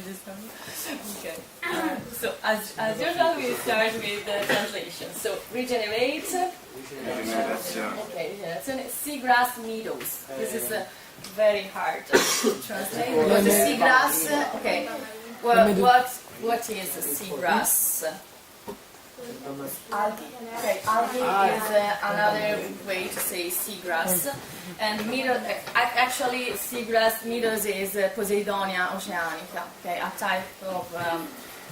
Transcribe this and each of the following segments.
this one. Okay. So as usual, we start with the translation. So regenerate. Okay, regenerazione. Seagrass meadows. This is very hard to translate. Because the seagrass. Okay. Well, what is seagrass? Algae. Okay, algae is another way to say seagrass. And meadow, actually, seagrass meadows is Poseidonia oceanica. Okay, a type of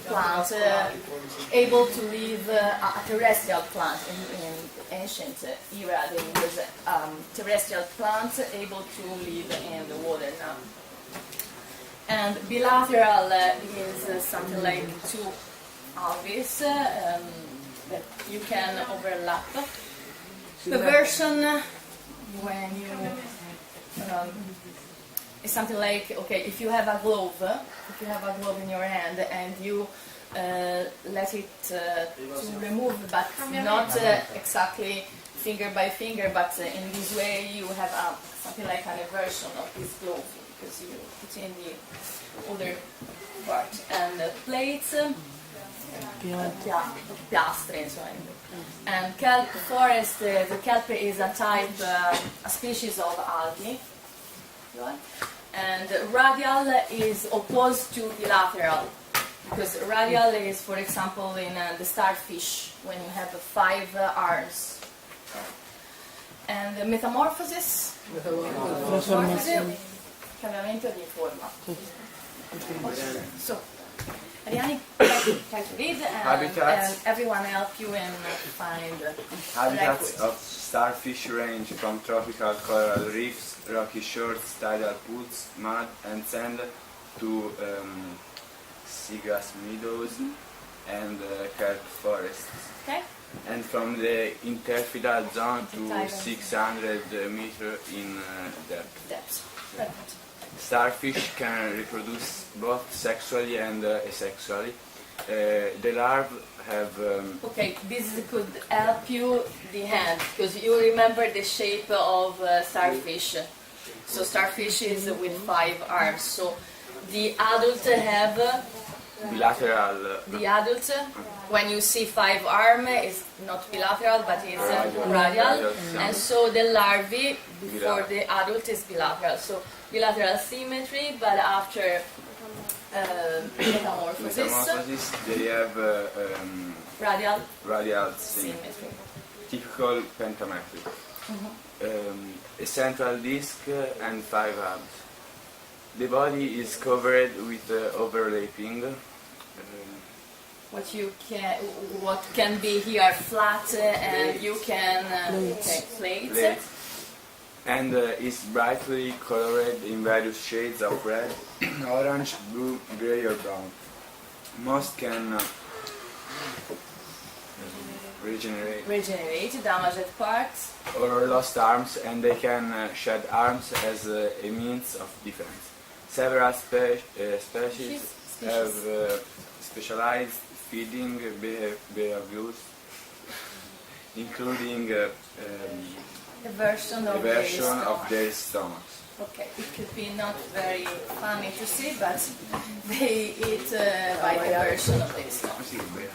plant able to live, a terrestrial plant in ancient era. There was terrestrial plant able to live in the water now. And bilateral is something like two algaes that you can overlap. The version when you is something like, okay, if you have a glove in your hand and you let it to remove, but not exactly finger by finger, but in this way you have something like an inversion of this glove because you put in the other part. And plates, piastre, and kelp forest. The kelp is a type, a species of algae, and radial is opposed to bilateral, because radial is, for example, in the starfish when you have 5 arms. And the metamorphosis, cambiamento di forma. So, Ariani, try to read and everyone help you and find habitats of starfish range from tropical coral reefs, rocky shores, tidal pools, mud and sand to seagrass meadows and kelp forests. Okay. And from the interfidal zone to 600 meters in depth. Perfect. Starfish can reproduce both sexually and asexually. The larvae have... okay, this could help you the hand, because you remember the shape of starfish. So starfish is with 5 arms. So the adult have... bilateral. The adult, when you see 5 arms, is not bilateral, but is radial. And so the larvae, before the adult, is bilateral. So bilateral symmetry, but after metamorphosis, they have radial symmetry. Typical pentametric. A central disc and 5 arms. The body is covered with overlapping. What can be here flat and you can plate. And is brightly colored in various shades of red, orange, blue, grey or brown. Most can regenerate damaged parts or lost arms, and they can shed arms as a means of defense. Several species have specialized feeding behaviors, including a version of their stomachs. Okay, it could be not very funny to see, but they eat by the version of their stomach.